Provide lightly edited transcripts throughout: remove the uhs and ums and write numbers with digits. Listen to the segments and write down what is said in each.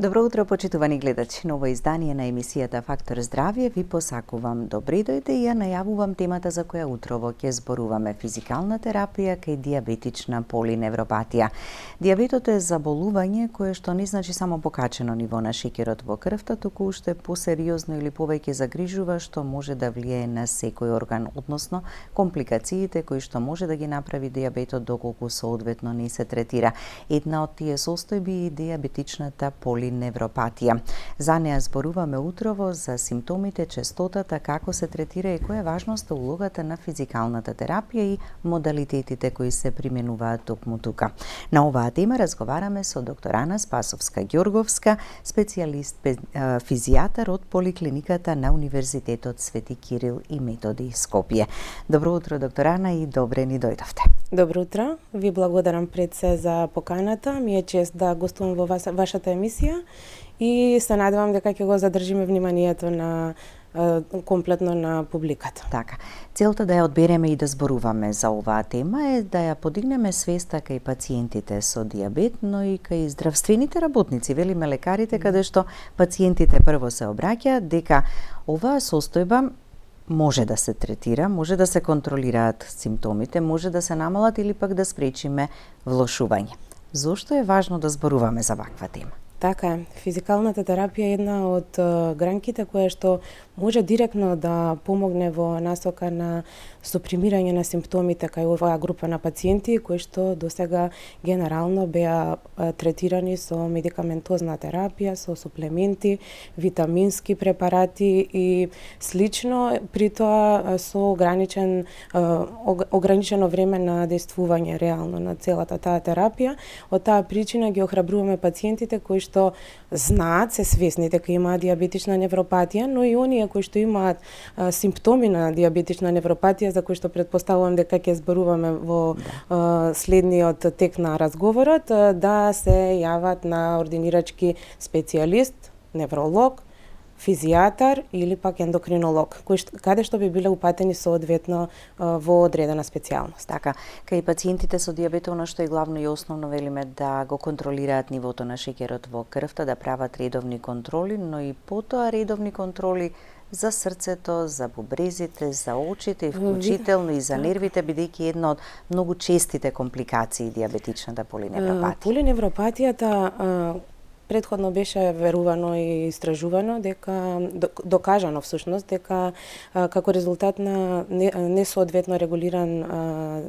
Добро утро, почитувани гледачи. Ново издание на емисијата Фактор здравје ви посакувам. Добре дојде и ја најавувам темата за која утрово ќе зборуваме: физикална терапија кај диабетична полиневропатија. Диабетот е заболување кое што не значи само покачено ниво на шеќерот во крвта, туку уште посериозно или повеќе загрижува што може да влијае на секој орган, односно компликациите кои што може да ги направи диабетот доколку соодветно не се третира. Една од тие состојби е диабетичната полиневропатија. За неа зборуваме утрово за симптомите, честотата, како се третира и која е важноста улогата на физикалната терапија и модалитетите кои се применуваат токму тука. На оваа тема разговараме со доктор Ана Спасовска-Ѓорговска, специјалист физијатар од Поликлиниката на Универзитетот Свети Кирил и Методи Скопје. Добро утро, доктор Ана, и добре ни дојдовте. Добро утро, ви благодарам пред се за поканата. Ми е чест да гостувам во вашата емисија и се надевам дека ќе го задржиме вниманието на комплетно на публиката. Така. Целта да ја одбереме и да зборуваме за оваа тема е да ја подигнеме свеста кај пациентите со диабет, но и кај здравствените работници, велиме лекарите, каде што пациентите прво се обраќаат дека оваа состојба може да се третира, може да се контролираат симптомите, може да се намалат или пак да спречиме влошување. Зошто е важно да зборуваме за ваква тема? Така е. Физикалната терапија е една од гранките која што може директно да помогне во насока на супримирање на симптомите кај оваа група на пациенти кои што досега генерално беа третирани со медикаментозна терапија, со суплементи, витамински препарати и слично, при тоа со ограничено време на действување реално на целата таа терапија. Од таа причина ги охрабруваме пациентите кои што знаат, се свесни дека имаат диабетична невропатија, но и оние кои што имаат симптоми на диабетична невропатија, за кои што предпоставувам дека ќе зборуваме во следниот тек на разговорот, да се јават на ординирачки специјалист, невролог, физијатар или пак ендокринолог, каде што би биле упатени соодветно во одредена специјалност. Така, кај пациентите со диабет, она што е главно и основно велиме да го контролираат нивото на шеќерот во крвта, да прават редовни контроли, но и потоа редовни контроли за срцето, за бубрезите, за очите и вклучително и за нервите, бидејќи една од многу честите компликации диабетичната полиневропатија. Полиневропатијата предходно беше верувано и истражувано дека докажано всушност дека како резултат на несоодветно регулиран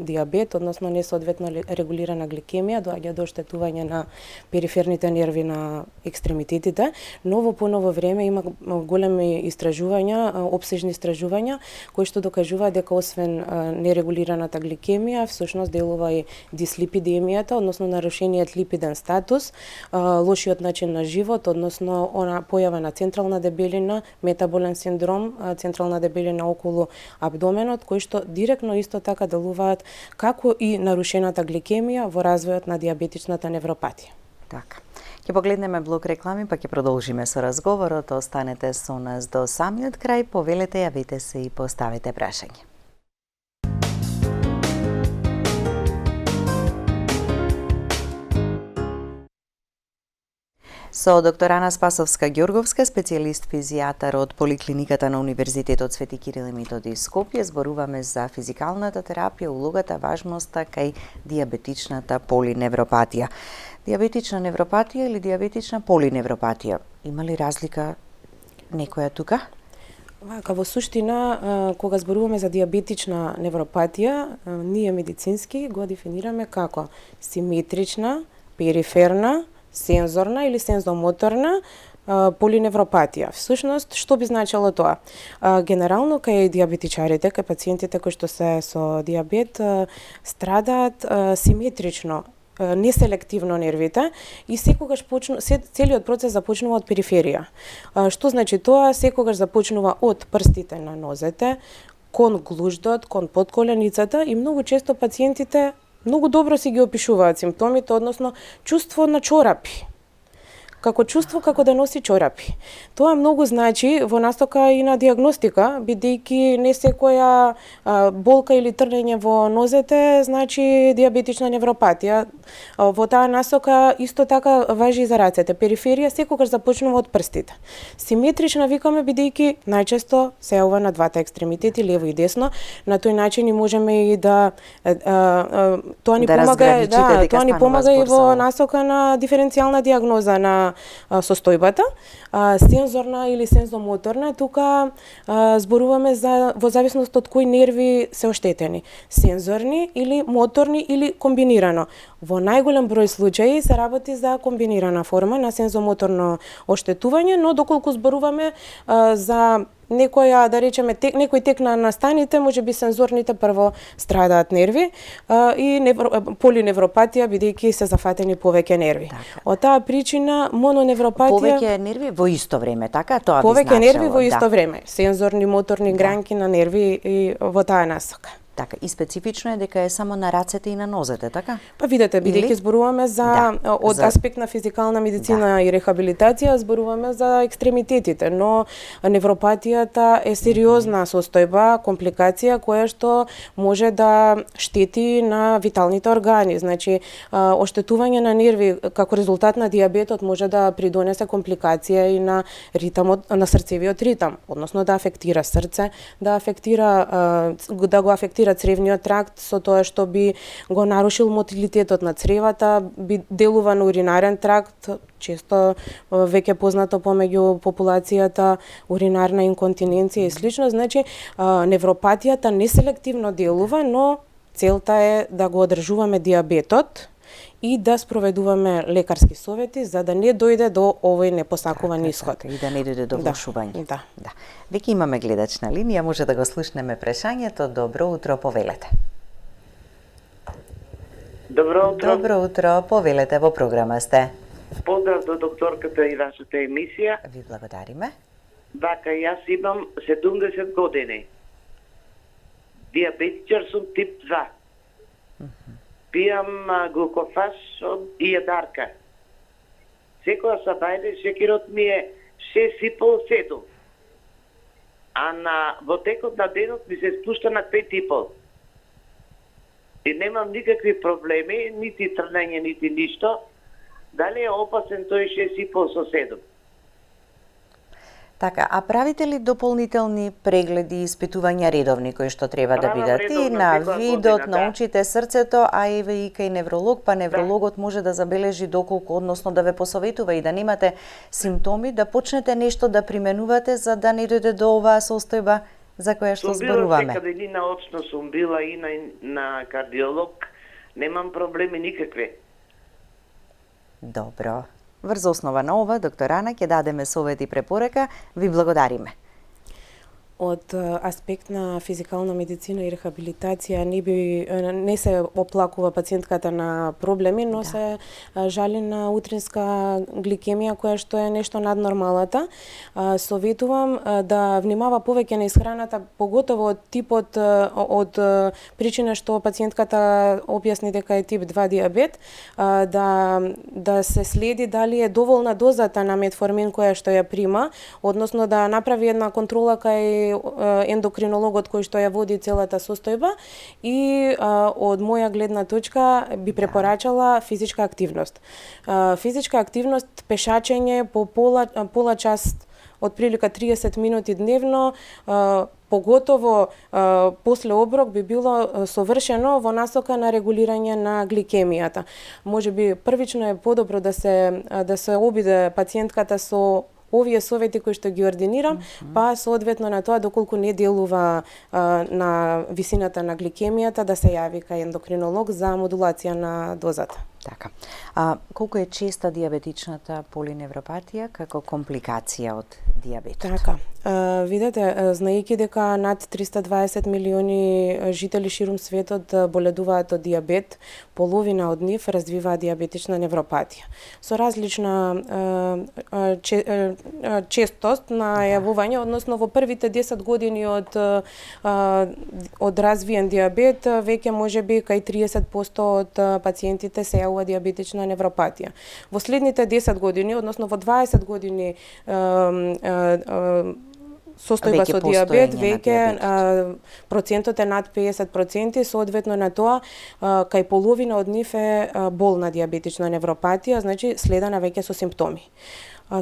диабет, односно несоодветно регулирана гликемија, доаѓа до оштетување на периферните нерви на екстремитетите, но во поново време има големи истражувања, опсежни истражувања кои што докажуваат дека освен нерегулираната гликемија, всушност делува и дислипидемијата, односно нарушениот липиден статус, лошиот начин на живот, односно појава на централна дебелина, метаболен синдром, централна дебелина околу абдоменот, кои што директно исто така делуваат како и нарушената гликемија во развојот на диабетичната невропатија. Така. Ќе погледнеме блок реклами, па ќе продолжиме со разговорот. Останете со нас до самиот крај, повелете, јавете се и поставете прашање. Со доктор Ана Спасовска-Ѓорговска, специјалист физијатар од Поликлиниката на Универзитетот Свети Кирил и Методи Скопје, зборуваме за физикалната терапија, улогата, важноста кај диабетичната полиневропатија. Диабетична невропатија или диабетична полиневропатија? Има ли разлика некоја тука? Вака, во суштина, кога зборуваме за диабетична невропатија, ние медицински го дефинираме како симетрична, периферна, сензорна или сензомоторна полиневропатија. Всушност, што би значило тоа? Генерално, кај диабетичарите, кај пациентите кои што се со диабет, страдаат симетрично, неселективно нервите и секогаш целиот процес започнува од периферија. Што значи тоа? Секогаш започнува од прстите на нозете, кон глуждот, кон подколеницата и многу често пациентите многу добро си ги опишуваат симптомите, односно чувство на чорапи. како чувство како да носи чорапи. Тоа многу значи во настока и на дијагностика, бидејќи не секоја болка или трнење во нозете значи дијабетична невропатија. Во таа насока исто така важи и за рацете. Периферија секогаш започнува од прстите. Симетрична викаме бидејќи најчесто се јавува на двата екстремитети, лево и десно. На тој начин и можеме и да тоа ни помага и во насока на диференцијална дијагноза на состојбата, сензорна или сензомоторна. Тука зборуваме во зависност од кои нерви се оштетени, сензорни или моторни или комбинирано. Во најголем број случаи се работи за комбинирана форма на сензомоторно оштетување, но доколку зборуваме за некоја, да речеме, некој тек на настаните, можеби сензорните прво страдаат нерви и полиневропатија, бидејќи се зафатени повеќе нерви. Така. Од таа причина мононевропатија... Повеќе нерви во исто време, така? Тоа би повеќе значело, нерви во исто време. Сензорни, моторни гранки на нерви и во таа насока. Така, и специфично е дека е само на рацете и на нозете, така? Па видете, бидејќи зборуваме од аспект на физикална медицина и рехабилитација, зборуваме за екстремитетите, но невропатијата е сериозна состојба, компликација која што може да штети на виталните органи. Значи, оштетување на нерви како резултат на дијабетот може да придонесе компликација и на ритамот, на срцевиот ритам, односно да афектира срце, да го афектира цревниот тракт, со тоа што би го нарушил мотилитетот на цревата, би делува на уринарен тракт, често веќе познато помеѓу популацијата уринарна инконтиненција и слично. Значи, невропатијата неселективно делува, но целта е да го одржуваме дијабетот и да спроведуваме лекарски совети за да не дојде до овој непосакуван исход. И да не дојде до влошување. Да. Веќе имаме гледач на линија, може да го слушнеме прашањето. Добро утро, повелете. Добро утро. Добро утро, повелете, во програма сте. Поздрав до докторката и вашата емисија. Ви благодариме. Така, јас имам 70 години. Дијабетичар сум тип 2. Пијам глукофаж и јадарка. Секоја сабајле шекерот ми е 6,5-7. А во текот на денот ми се спушта на 5,5. И немам никакви проблеми, нити трнење, нити ништо. Дали е опасен тој 6,5 со 7? Така, а правите ли дополнителни прегледи и испитувања редовни кои што треба да бидат и на видот, на очите, срцето, а еве и кај невролог, па неврологот може да забележи доколку, односно да ве посоветува и да немате симптоми, да почнете нешто да применувате за да не дојде до оваа состојба за која што зборуваме. Сум била секаде, и наочно сум била и на кардиолог, немам проблеми никакви. Добро. Врз основа на ова, доктор Ана, ќе дадеме совет и препорека. Ви благодариме. Од аспект на физикална медицина и рехабилитација не се оплакува пациентката на проблеми, но се жали на утринска гликемија која што е нешто над нормалата. Советувам да внимава повеќе на исхраната, поготово од типот од причина што пациентката објасни дека е тип 2 дијабет, да се следи дали е доволна дозата на метформин која што ја прима, односно да направи една контрола кај ендокринологот кој што ја води целата состојба и од моја гледна точка би препорачала физичка активност. Физичка активност, пешачење по пола час, отприлика 30 минути дневно, поготово после оброк би било совршено во насока на регулирање на гликемијата. Можеби првично е подобро да се обиде пациентката со овие совети кои што ги ординирам, па соодветно на тоа доколку не делува на висината на гликемијата, да се јави кај ендокринолог за модулација на дозата. Така. Колку е честа дијабетичната полиневропатија како компликација од дијабетот? Така. Видете, знаејќи дека над 320 милиони жители ширум светот боледуваат од дијабет, половина од нив развиваат дијабетична невропатија. Со различна честост на јавување, односно во првите 10 години од развиен дијабет, веќе можеби кај 30% од пациентите се јавуваат ова диабетична невропатија. Во следните 10 години, односно во 20 години состојба со диабет, веќе процентот е над 50%, соодветно на тоа кај половина од нив е болна диабетична невропатија, значи следена веќе со симптоми.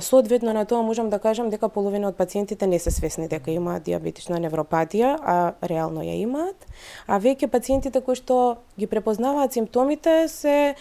Соодветно на тоа можам да кажам дека половина од пациентите не се свесни дека имаат диабетична невропатија, а реално ја имаат, а веќе пациентите кои што ги препознаваат симптомите се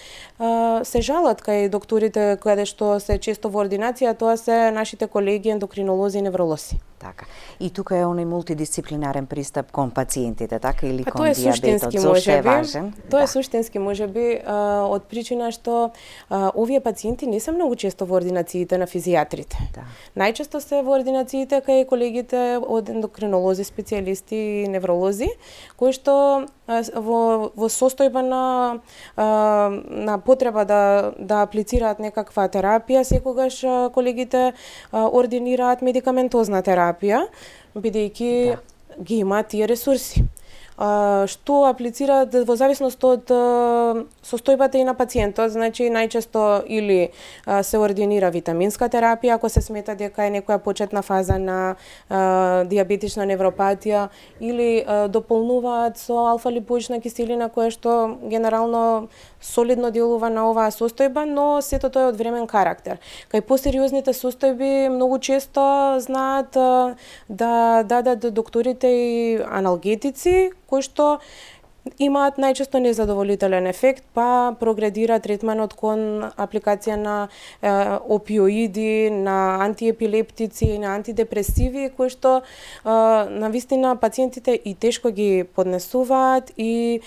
жалат кај докторите каде што се често во ординација, тоа се нашите колеги ендокринолози и невролози. Така. И тука е оној мултидисциплинарен пристап кон пациентите, така, или кон тоа диабетот, зошто е важен? Тоа е суштински, можеби, од причина што овие пациенти не се многу често во ординациите на физијатрите. Да. Најчесто се во ординациите кај колегите од ендокринолози, специјалисти и невролози, кои што во состојба на потреба да аплицираат некаква терапија, секогаш колегите ординираат медикаментозна терапија, бидејќи ги имаат тие ресурси. Што аплицираат во зависност од состојбата и на пациентот, значи најчесто или се ординира витаминска терапија ако се смета дека е некоја почетна фаза на диабетична невропатија, или дополнуваат со алфа-липоична киселина која што генерално солидно делува на оваа состојба, но сето тоа е од времен карактер. Кај посериозните состојби многу често знаат да дадат докторите и аналгетици кои што имаат најчесто незадоволителен ефект, па прогредира третманот кон апликација на опиоиди, на антиепилептици, на антидепресиви, кои што навистина пациентите и тешко ги поднесуваат и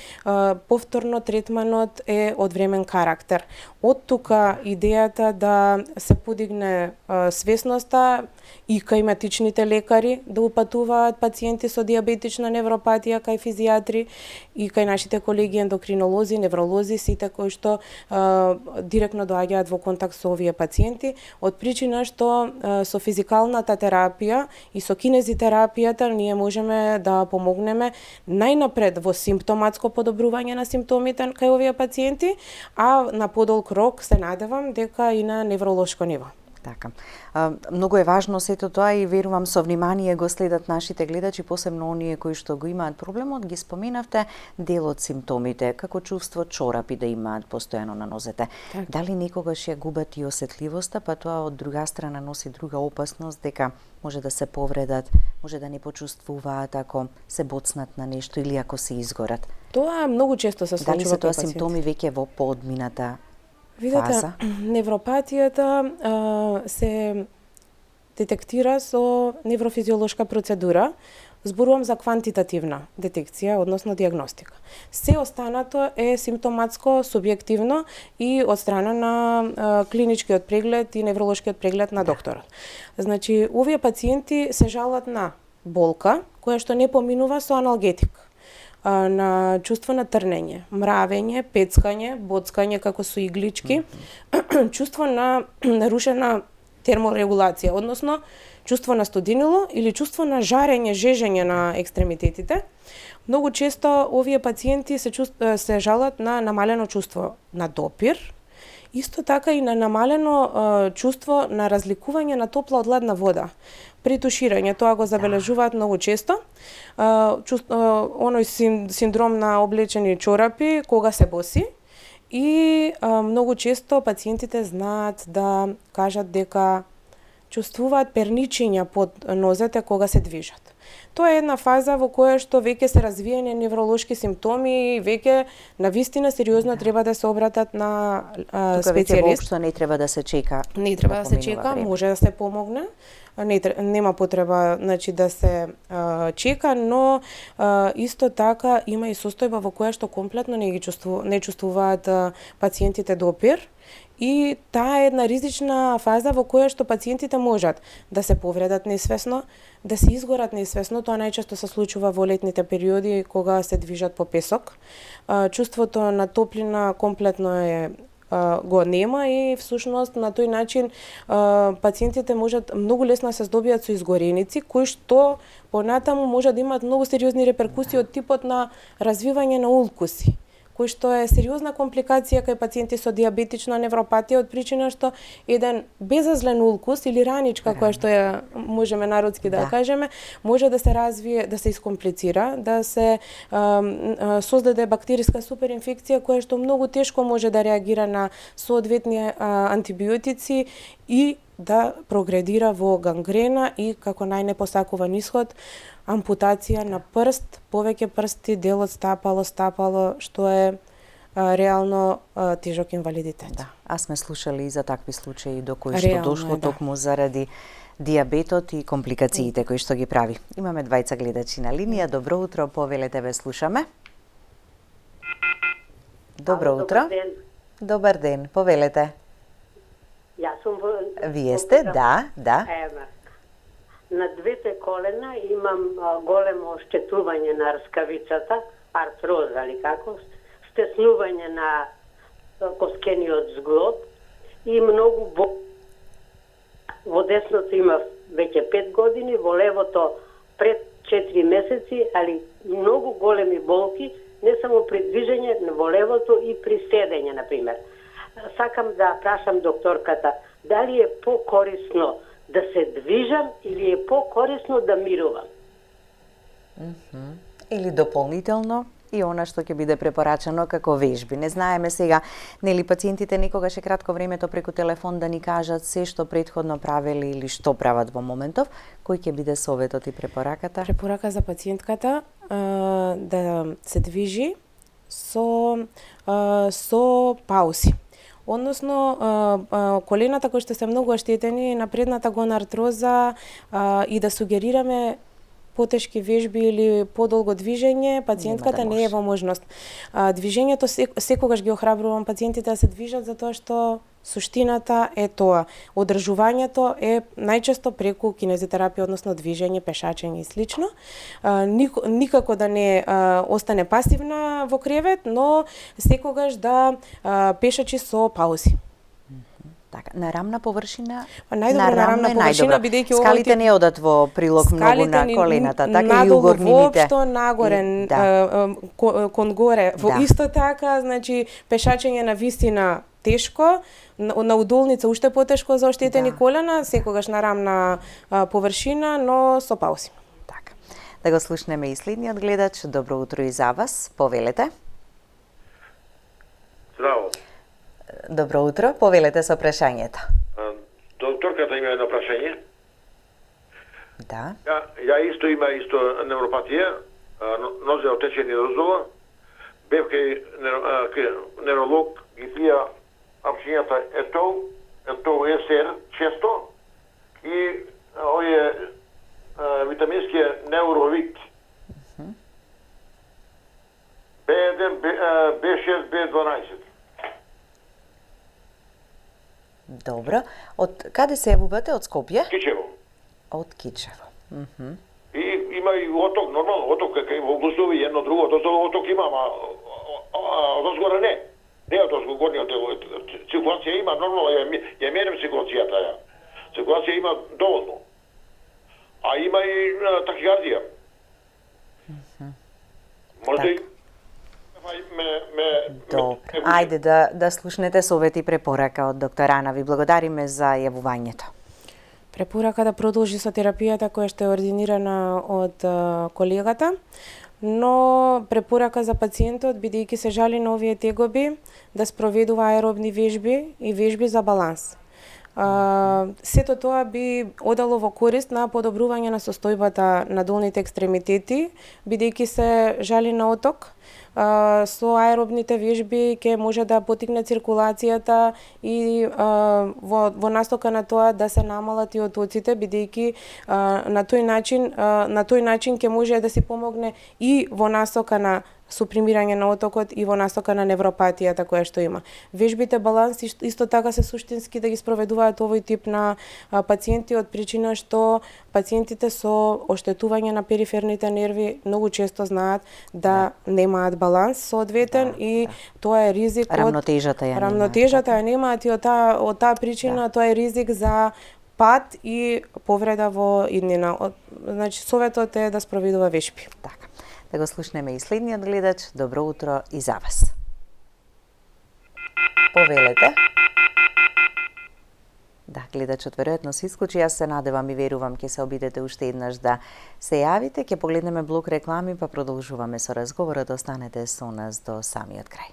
повторно третманот е од времен карактер. Од тука идејата да се подигне свесноста и кај матичните лекари да упатуваат пациенти со диабетична невропатија кај физијатри и кај нашите колеги ендокринолози, невролози, сите кои што директно доаѓаат во контакт со овие пациенти, од причина што со физикалната терапија и со кинезитерапијата ние можеме да помогнеме најнапред во симптоматско подобрување на симптомите кај овие пациенти, а на подолг рок се надевам дека и на невролошко ниво. Така. Многу е важно сето тоа и верувам со внимание го следат нашите гледачи, посебно оние кои што го имаат проблемот, ги споменавте дел од симптомите, како чувство чорапи да имаат постојано на нозете. Так. Дали некогаш ја губат и осетливоста, па тоа од друга страна носи друга опасност дека може да се повредат, може да не почувствуваат ако се боцнат на нешто или ако се изгорат. Тоа многу често се случува. Дали се тоа симптоми веќе во поодмината фаза? Невропатијата се детектира со неврофизиолошка процедура. Зборувам за квантитативна детекција, односно диагностика. Се останато е симптоматско, субјективно и од страна на клиничкиот преглед и невролошкиот преглед на докторот. Значи, овие пациенти се жалат на болка, која што не поминува со аналгетик, на чувство на трнење, мравење, пецкање, боцкање како со иглички, чувство на нарушена терморегулација, односно чувство на студенило или чувство на жарење, жежење на екстремитетите. Многу често овие пациенти се жалат на намалено чувство на допир, исто така и на намалено чувство на разликување на топла од ладна вода. При туширање тоа го забележуваат многу често. Оној синдром на облечени чорапи кога се боси и многу често пациентите знаат да кажат дека чувствуваат перничења под нозете кога се движат. Тоа е една фаза во која што веќе се развиени невролошки симптоми и веќе навистина сериозно треба да се обратат на специјалист. Тука веќе воопшто не треба да се чека. Не треба да се чека, може да се помогне. Нема потреба, значи, да се чека, но исто така има и состојба во која што комплетно не чувствуваат пациентите допир. И таа е една ризична фаза во која што пациентите можат да се повредат несвесно, да се изгорат несвесно, тоа најчесто се случува во летните периоди кога се движат по песок. Чувството на топлина комплетно го нема и всушност на тој начин пациентите можат многу лесно да се здобијат со изгореници кои што понатаму може да имаат многу сериозни реперкусии од типот на развивање на улкуси, кој што е сериозна компликација кај пациенти со диабетична невропатија од причина што еден безазлен улкус или раничка која што ја можеме народски да кажеме, може да се развие, да се искомплицира, да се создаде бактериска суперинфекција која што многу тешко може да реагира на соодветни антибиотици и да прогредира во гангрена и како најнепосакуван исход ампутација на прст, повеќе прсти, дел од стапало, што е реално тежок инвалидитет. Да, а сме слушали и за такви случаи до кои што дошло токму заради диабетот и компликациите кои што ги прави. Имаме двајца гледачи на линија. Добро утро, повелете, ве слушаме. Добро утро. Добар ден, повелете. Јас сум Вие сте, да. На двете колена имам големо оштетување на рскавицата, артроза или како, стеснување на коскениот зглоб и многу во десното има веќе 5 години, во левото пред 4 месеци, али многу големи болки, не само при движење во левото и при седење, например. Сакам да прашам докторката, дали е покорисно да се движам или е покорисно да мирувам? Или дополнително и она што ќе биде препорачано како вежби. Не знаеме сега, нели пациентите некогаш е кратко времето преку телефон да ни кажат се што претходно правеле или што прават во моментов, кој ќе биде советот и препораката? Препорака за пациентката да се движи со паузи. Односно, колената кои што се многу оштетени на предната гонартроза и да сугерираме потешки вежби или подолго движење, пациентката не е во можност. Движењето секогаш ги охрабрувам пациентите да се движат затоа што суштината е тоа. Одржувањето е најчесто преку кинезитерапија, односно движење, пешачење и слично. Никако да не остане пасивна во кревет, но секогаш да пешачи со паузи. Така, на рамна површина? Најдобро на рамна површина, бидејќи скалите не одат во прилог многу на колената, така и угорнините. Воопшто нагоре, кон горе. Во исто така, значи, пешачење на висина тешко, на удолница уште потешко за оштетени колена, секогаш на рамна површина, но со паузи. Така. Да го слушнеме и следниот гледач. Добро утро и за вас. Повелете. Здраво. Добро утро, повелете со прашањето. Докторката има едно прашање. Да. Ја исто има невропатија, нозе отечени роздола. Бев кај невролог, ги пија апшињата ето ЕСР често и овие витаминскиот невровит. B1, B6, B12. Добро. Од каде се јавувате? Од Скопје? Кичево. Од Кичево. И има и оток, нормално, оток кај во Гусови, едно друго, оток има, ама одозгора не. Не од горниот, циркулација има, нормално, ја мерам циркулацијата, Циркулација има доволно. А има и тахикардија. Може и Добро. Ајде да слушнете совет и препорака од доктор Ана. Ви благодариме за јавувањето. Препорака да продолжи со терапијата која што е ординирана од колегата, но препорака за пациентот, бидејќи се жали на овие тегоби, да спроведува аеробни вежби и вежби за баланс. Сето тоа би одало во корист на подобрување на состојбата на долните екстремитети, бидејќи се жали на оток. Со аеробните вежби ќе може да потикне циркулацијата и во настока на тоа да се намалат и отоците, бидејќи на тој начин ќе може да си помогне и во насока на супримирање на отокот и во насока на невропатијата која што има. Вежбите баланс исто така се суштински да ги спроведуваат овој тип на пациенти од причина што пациентите со оштетување на периферните нерви многу често знаат да немаат баланс соодветен и тоа е ризик од рамнотежата ја немаат и од таа причина тоа е ризик за пат и повреда во иднина. Значи советот е да спроведува вежби. Така. Да го слушнеме и следниот гледач. Добро утро и за вас. Повелете. Да, гледачот веројатно се исклучи, јас се надевам и верувам ќе се обидете уште еднаш да се јавите, ќе погледнеме блок реклами, па продолжуваме со разговорот, останете со нас до самиот крај.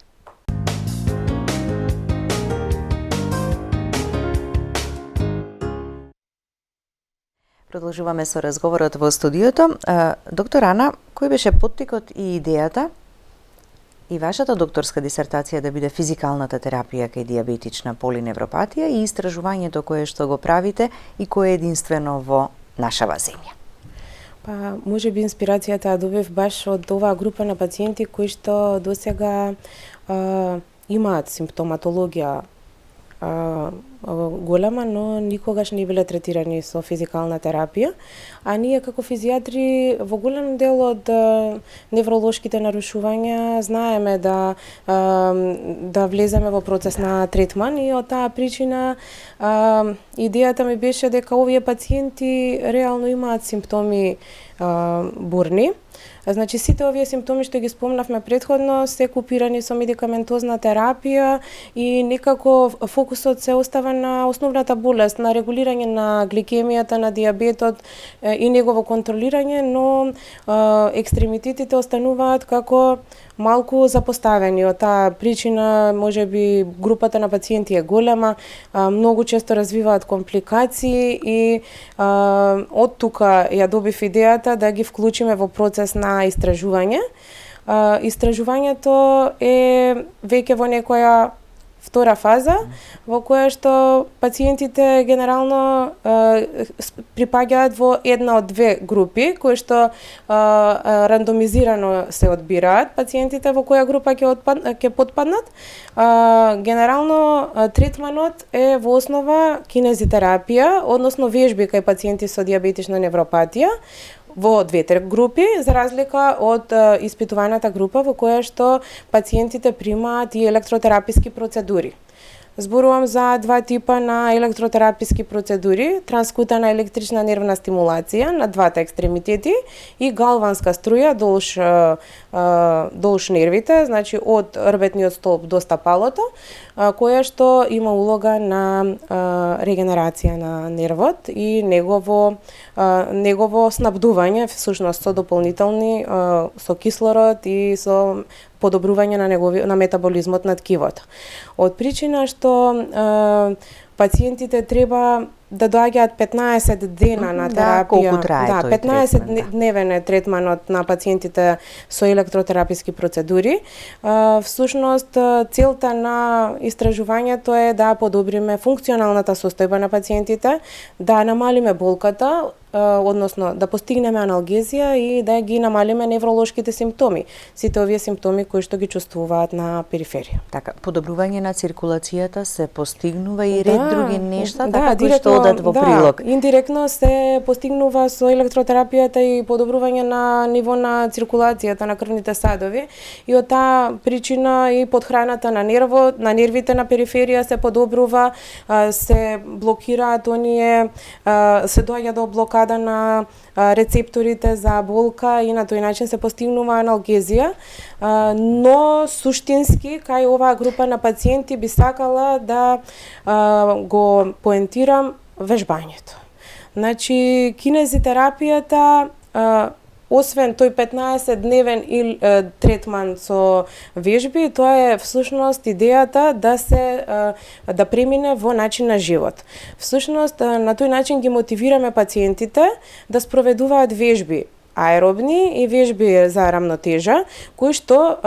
Продолжуваме со разговорот во студиото. Доктор Ана, кој беше поттикот и идејата и вашата докторска дисертација да биде физикалната терапија кај диабетична полиневропатија и истражувањето кое што го правите и кое е единствено во нашава земја? Па, може би инспирацијата добив баш од оваа група на пациенти кои што досега имаат симптоматологија голема, но никогаш не биле третирани со физикална терапија, а ние како физијатри во голем дел од невролошките нарушувања знаеме да влеземе во процес на третман и од таа причина идејата ми беше дека овие пациенти реално имаат симптоми бурни. Значи, сите овие симптоми што ги спомнавме претходно се купирани со медикаментозна терапија и некако фокусот се остава на основната болест, на регулирање на гликемијата, на диабетот и негово контролирање, но екстремитетите остануваат како малку запоставени. Од таа причина, можеби, групата на пациенти е голема, многу често развиваат компликации и од тука ја добив идејата да ги вклучиме во процес на истражување. Истражувањето е веќе во некоја втора фаза, во која што пациентите генерално припаѓаат во една од две групи, кои што рандомизирано се одбираат пациентите во која група ќе потпаднат. Генерално третманот е во основа кинезитерапија, односно вежби кај пациенти со диабетична невропатија, во двете групи, за разлика од испитуваната група во која што пациентите примаат и електротераписки процедури. Зборувам за два типа на електротераписки процедури: транскутана електрична нервна стимулација на двата екстремитети и галванска струја долж нервите, значи од рбетниот столб до стапалото, која што има улога на регенерација на нервот и негово снабдување всушност со дополнителни со кислород и со подобрување на метаболизмот на ткивото. Од причина што пациентите треба да доаѓаат 15 дена на терапија. Колку трае тој 15 дневен е третманот на пациентите со електротераписки процедури. Всушност, целта на истражувањето е да подобриме функционалната состојба на пациентите, да намалиме болката, односно да постигнеме аналгезија и да ги намалиме невролошките симптоми, сите овие симптоми кои што ги чувствуваат на периферија. Така, подобрување на циркулацијата се постигнува и ред други нешта, така кои што одат во прилог. Индиректно се постигнува со електротерапијата и подобрување на ниво на циркулацијата на крвните садови и од таа причина и подхраната на нервот, на нервите на периферија се подобрува, се блокираат оние, се доаѓа до блокада на рецепторите за болка и на тој начин се постигнува аналгезија, но суштински кај оваа група на пациенти би сакала да го поентирам вежбањето. Значи, кинезитерапијата, освен тој 15-дневен третман со вежби, тоа е всушност идејата да премине во начин на живот. Всушност, на тој начин ги мотивираме пациентите да спроведуваат вежби аеробни и вежби за рамнотежа, кои што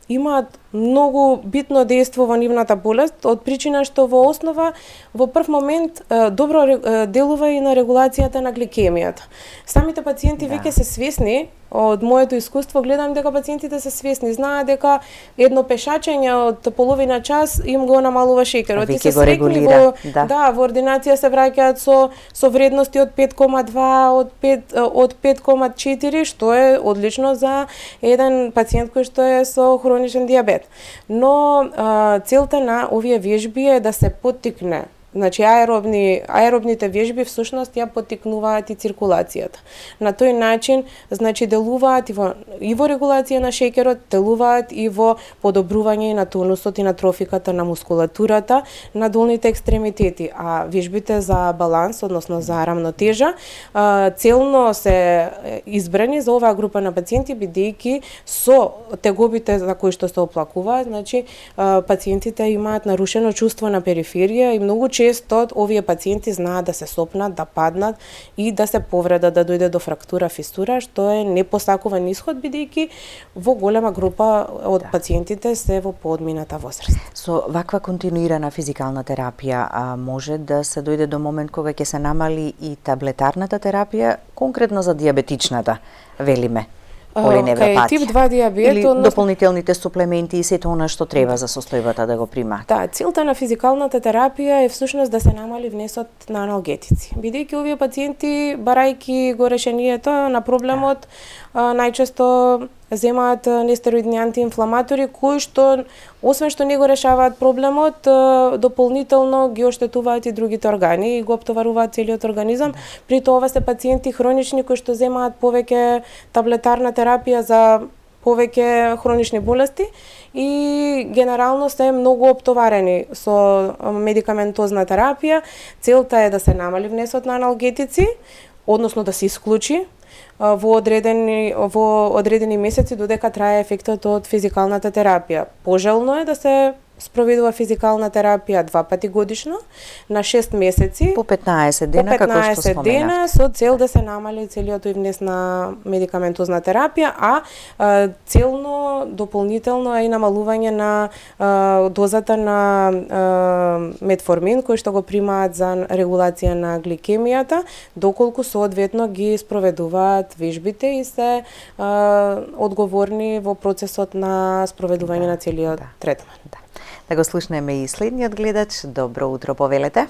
имаат многу битно дејство во нивната болест, од причина што во основа, во прв момент, добро делува и на регулацијата на гликемијата. Самите пациенти веќе се свесни, од моето искуство гледам дека пациентите се свесни, знаат дека едно пешачење од половина час им го намалува шеќерот. И се срекни во ординација се враќаат со вредности од 5,2 од 5,4, што е одлично за еден пациент кој што е со хроничен диабет. Но целта на овие вежби е да се поттикне Значи аеробните вежби всушност ја поттикнуваат и циркулацијата. На тој начин, значи делуваат и во регулација на шеќерот, делуваат и во подобрување на тонусот и на трофиката на мускулатурата на долните екстремитети, а вежбите за баланс, односно за рамнотежа, целно се избрани за оваа група на пациенти бидејќи со тегобите за кои што се оплакуваат, значи пациентите имаат нарушено чувство на периферија и многу често овие пациенти знаат да се сопнат, да паднат и да се повредат, да дојде до фрактура, фистура, што е непосакуван исход бидејќи во голема група од пациентите се во поодмината возраст. Со ваква континуирана физикална терапија може да се дојде до момент кога ќе се намали и таблетарната терапија, конкретно за дијабетичната, велиме. Кај тип 2 дијабет, или дополнителните суплементи и сето она што треба за состојбата да го примаат. Да, целта на физикалната терапија е всушност да се намали внесот на аналгетици. Бидејќи овие пациенти, барајќи го решението на проблемот, најчесто земаат нестероидни антиинфламатори кои што освен што не го решаваат проблемот, дополнително ги оштетуваат и другите органи и го оптоваруваат целиот организам. При тоа се пациенти хронични кои што земаат повеќе таблетарна терапија за повеќе хронични болести и генерално се многу оптоварени со медикаментозна терапија. Целта е да се намали внесот на аналгетици, односно да се исклучи во одредени месеци додека трае ефектот од физикалната терапија. Пожелно е да се спроведува физикална терапија 2 пати годишно на 6 месеци по 15 дена, како што споменавте. 15 дена со цел да се намали целиот тој внес на медикаментозна терапија, а целно дополнително е и намалување на дозата на метформин кој што го примаат за регулација на гликемијата, доколку соодветно ги спроведуваат вежбите и се одговорни во процесот на спроведување на целиот третман. Да го слушнеме и следниот гледач. Добро утро, повелете.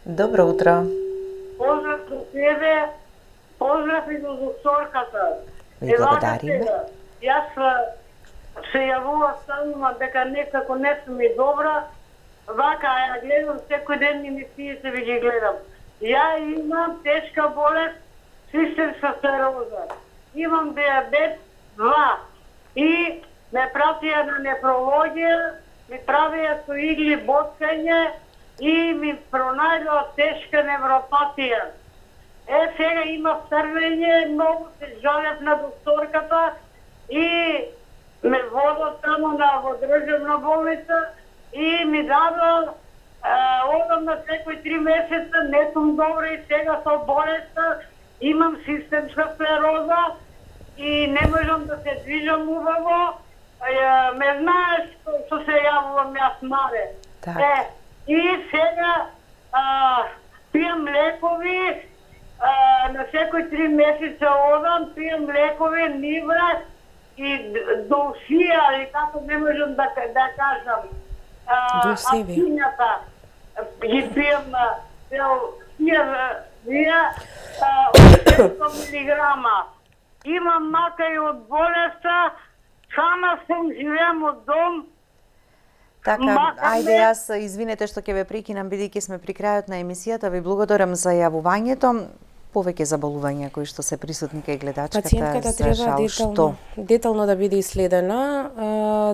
Добро утро. Поздрав до тебе, поздрав и до докторката. Ви благодариме. Јас се јавувам дека некако не сум и добра. Вака ја гледам секој ден емисиите ви ги гледам. Ја имам тешка болест, системска склероза. Имам дијабет 2 и ме пратија на нефрологија, ми правија со игли боткање и ми пронајдоа тешка невропатија. Сега има црвење, многу се жалев на докторката и ме водат тамо во државна болница и ми дадоа одам на секој 3 месеца, не сум добра и сега со болеста имам системска склероза и не можам да се движам убаво. Ме знаеш што се јавувам јас мале. И сега пијам лекови, на секој 3 месеца одам, пијам лекови, нивра и долсија, или како не можам да кажам. Актинјата ги пијам 800 милиграма. Имам мака и од болеста, сама сум, живеам од дом. Така, ајде јас, извинете што ќе ве прекинам, бидејќи сме при крајот на емисијата, ви благодарам за јавувањето. Повеќе заболувања кои што се присутни кај гледачката, пациентката треба детално да биде исследена,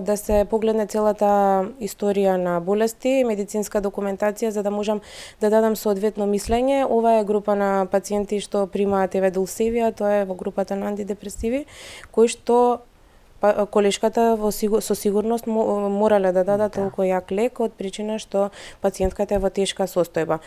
да се погледне целата историја на болести, медицинска документација за да можам да дадам соодветно мислење. Ова е група на пациенти што примаат еведулсевија, тоа е во групата на антидепресиви, кои што колешката со сигурност морале да дадат толку јак лек од причина што пациентката е во тешка состојба.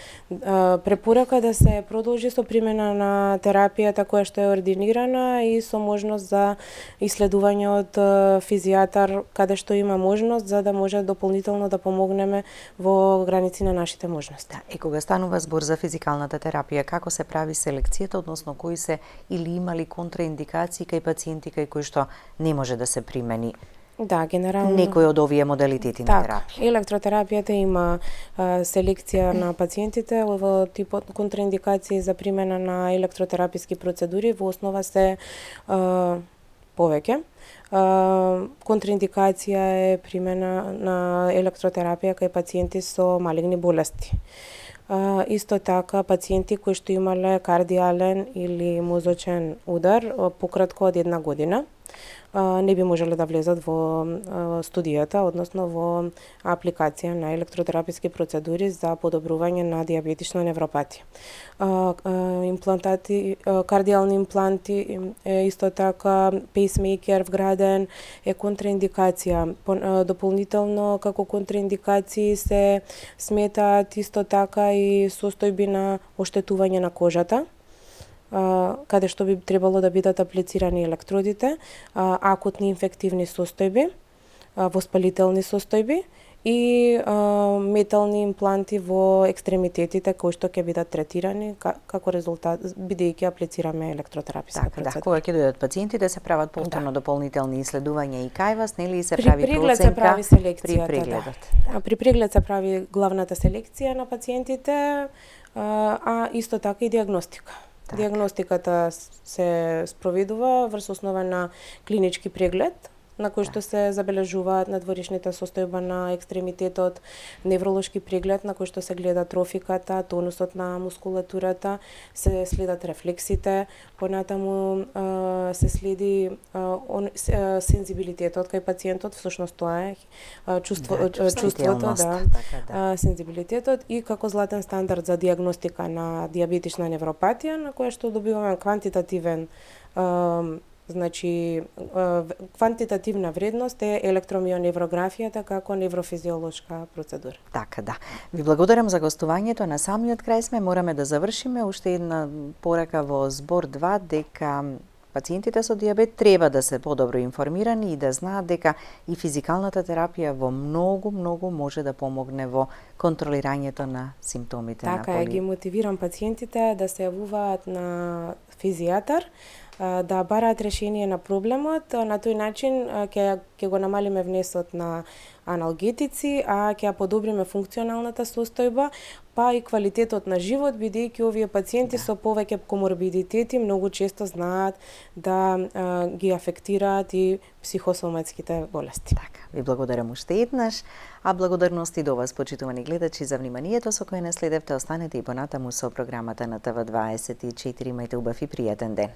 Препорака да се продолжи со примена на терапијата која што е ординирана и со можност за исследување од физијатар каде што има можност за да може дополнително да помогнеме во граници на нашите можности. И кога станува збор за физикалната терапија, како се прави селекцијата, односно кои се или имали контраиндикации кај пациенти кај кои што не може да се примени Да, генерално некој од овие модалитети на терапија. Електротерапијата има селекција на пациентите во типот контраиндикации за примена на електротераписки процедури. Во основа се повеќе. Контраиндикација е примена на електротерапија кај пациенти со малигни болести. Исто така, пациенти кои што имале кардиален или мозочен удар пократко од 1 година, не би можеле да влезат во студијата, односно во апликација на електротераписки процедури за подобрување на дијабетична невропатија. Имплантати, кардиални импланти, исто така пейсмейкер вграден е контраиндикација. Дополнително како контраиндикации се сметаат исто така и состојби на оштетување на кожата, каде што би требало да бидат аплицирани електродите, акутни инфективни состојби, воспалителни состојби и метални импланти во екстремитетите кои што ќе бидат третирани како резултат бидејќи аплицираме електротераписка процедура. Да, кога ќе дојдат пациентите се прават повторно дополнителни исследувања и кај вас, нели се прави При преглед се проценка прави селекцијата, при прегледот. да. При преглед се прави главната селекција на пациентите, а исто така и диагностика. Така. Диагностиката се спроведува врз основа на клинички преглед, на кој што се забележуваат надворешните состојба на екстремитетот, невролошки преглед на кој што се гледа трофиката, тонусот на мускулатурата, се следат рефлексите, понатаму се следи сензибилитетот кај пациентот, всушност тоа е чувството, сензибилитетот и како златен стандард за диагностика на дијабетична невропатија, на која што добиваме квантитативен квантитативна вредност е електромионеврографијата како неврофизиолошка процедура. Така, да. Ви благодарам за гостувањето. На самиот крај сме, мораме да завршиме. Уште една порака во збор 2 дека пациентите со дијабет треба да се подобро информирани и да знаат дека и физикалната терапија во многу може да помогне во контролирањето на симптомите на Така, ги мотивирам пациентите да се јавуваат на физијатар, да бараат решение на проблемот, на тој начин ќе го намалиме внесот на аналгетици, а ќе подобриме функционалната состојба, па и квалитетот на живот, бидејќи овие пациенти со повеќе коморбидитети многу често знаат да ги афектираат и психосоматските болести. Така, ви благодарам уште еднаш, а благодарности до вас, почитувани гледачи, за вниманието со кое не следевте. Останете и понатаму со програмата на ТВ24. Имајте убав и пријатен ден.